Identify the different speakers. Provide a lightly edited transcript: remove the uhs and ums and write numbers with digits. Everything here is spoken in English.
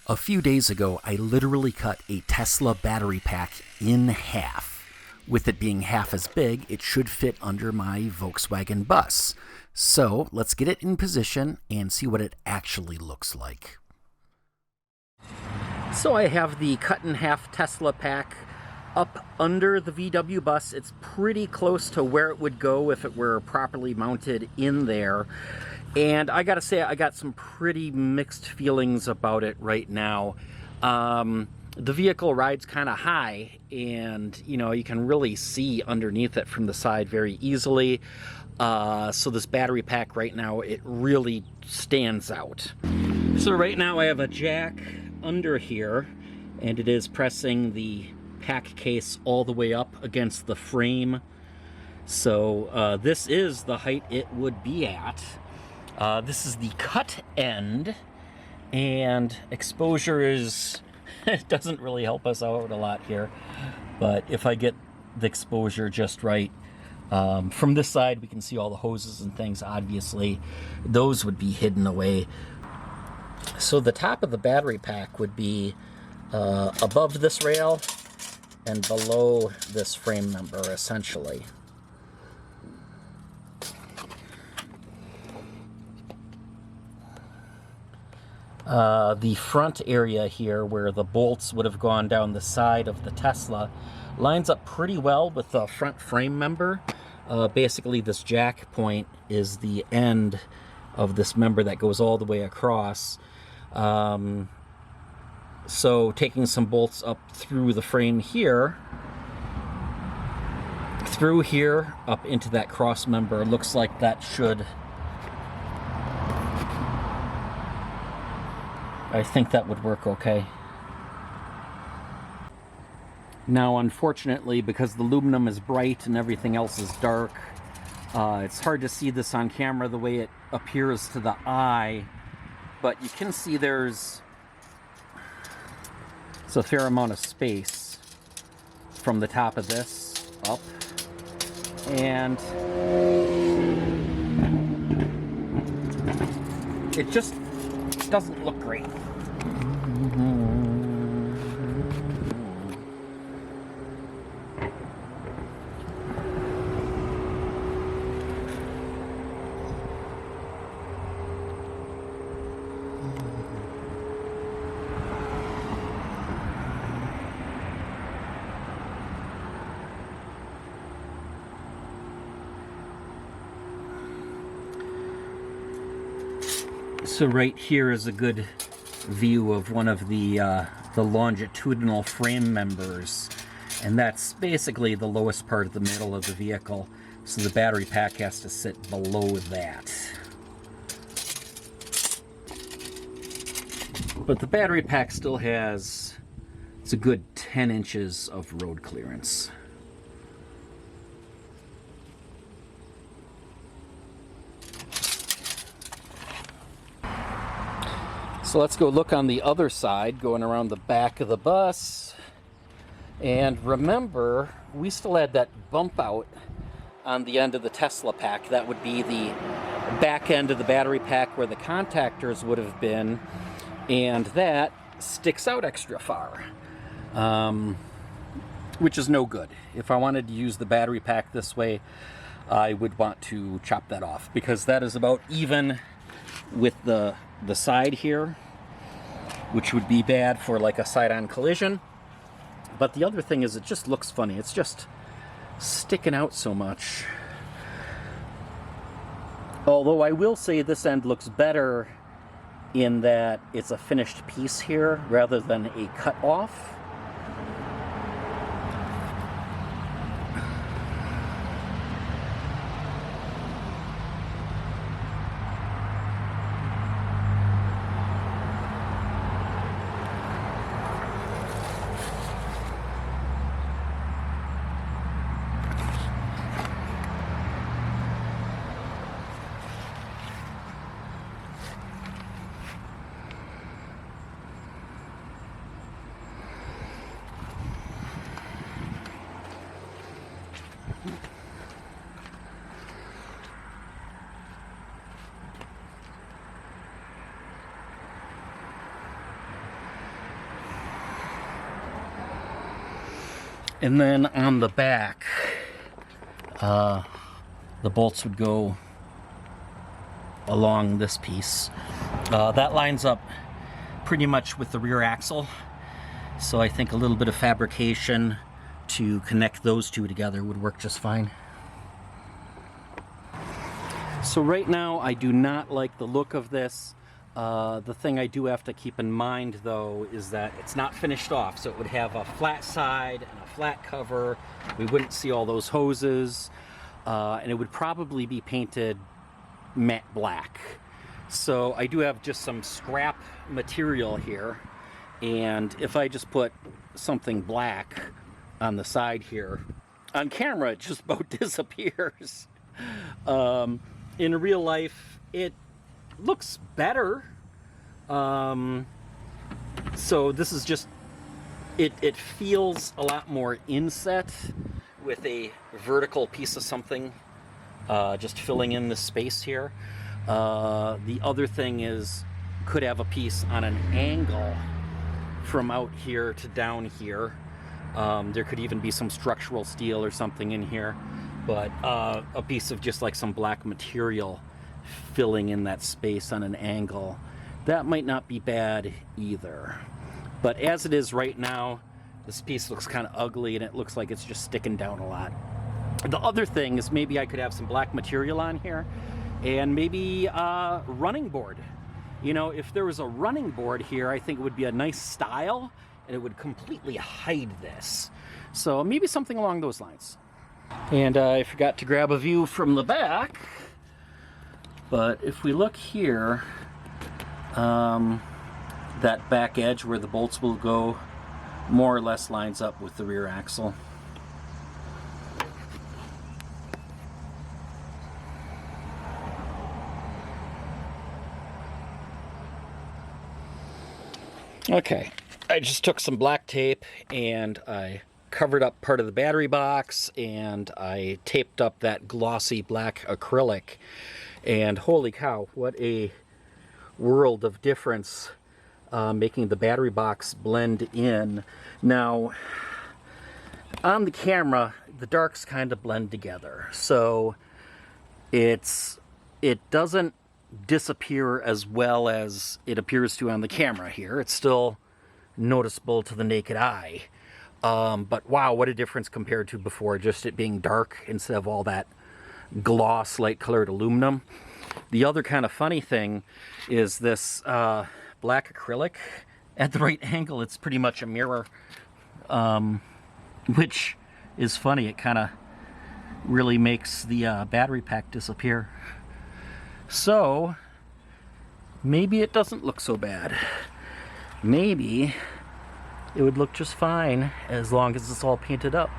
Speaker 1: A few days ago, I literally cut a Tesla battery pack in half. With it being half as big, it should fit under my Volkswagen bus. So let's get it in position and see what it actually looks like. So I have the cut in half Tesla pack up under the VW bus. It's pretty close to where it would go if it were properly mounted in there. And I gotta say, I got some pretty mixed feelings about it right now. The vehicle rides kind of high, and you can really see underneath it from the side very easily. So this battery pack right now, it really stands out. So right now I have a jack under here, and it is pressing the pack case all the way up against the frame. So this is the height it would be at. This is the cut end, and exposure is, it doesn't really help us out a lot here, but if I get the exposure just right, from this side we can see all the hoses and things. Obviously those would be hidden away. So the top of the battery pack would be above this rail and below this frame member, essentially. The front area here, where the bolts would have gone down the side of the Tesla, lines up pretty well with the front frame member. Basically, this jack point is the end of this member that goes all the way across. So taking some bolts up through the frame here, through here, up into that cross member, looks like that should, I think that would work okay. Now, unfortunately, because the aluminum is bright and everything else is dark, it's hard to see this on camera the way it appears to the eye, but you can see there's a fair amount of space from the top of this up, and it just doesn't look great. So right here is a good view of one of the longitudinal frame members, and that's basically the lowest part of the middle of the vehicle. So the battery pack has to sit below that. But the battery pack still has, it's a good 10 inches of road clearance. So let's go look on the other side, going around the back of the bus. And remember, we still had that bump out on the end of the Tesla pack. That would be the back end of the battery pack where the contactors would have been, and that sticks out extra far, which is no good. If I wanted to use the battery pack this way, I would want to chop that off, because that is about even with the side here, which would be bad for like a side-on collision. But the other thing is, it just looks funny. It's just sticking out so much. Although I will say this end looks better in that it's a finished piece here rather than a cut off. And then on the back, the bolts would go along this piece. That lines up pretty much with the rear axle, so I think a little bit of fabrication to connect those two together would work just fine. So right now I do not like the look of this. The thing I do have to keep in mind though is that it's not finished off, so it would have a flat side and a flat cover. We wouldn't see all those hoses, and it would probably be painted matte black. So I do have just some scrap material here, and if I just put something black on the side here, on camera it just about disappears. In real life it looks better. So this is just, it feels a lot more inset with a vertical piece of something just filling in the space here. The other thing is, could have a piece on an angle from out here to down here. There could even be some structural steel or something in here, but a piece of just like some black material filling in that space on an angle, that might not be bad either. But as it is right now, this piece looks kind of ugly and it looks like it's just sticking down a lot. The other thing is, maybe I could have some black material on here, and maybe a running board. You know, if there was a running board here, I think it would be a nice style and it would completely hide this. So maybe something along those lines. And I forgot to grab a view from the back, but if we look here, that back edge where the bolts will go more or less lines up with the rear axle. Okay, I just took some black tape and I covered up part of the battery box, and I taped up that glossy black acrylic, and holy cow, what a world of difference, making the battery box blend in. Now on the camera the darks kind of blend together, so it doesn't disappear as well as it appears to on the camera here. It's still noticeable to the naked eye, but wow, what a difference compared to before, just it being dark instead of all that gloss light colored aluminum. The other kind of funny thing is this black acrylic, at the right angle it's pretty much a mirror, which is funny. It kind of really makes the battery pack disappear. So maybe it doesn't look so bad. Maybe it would look just fine as long as it's all painted up.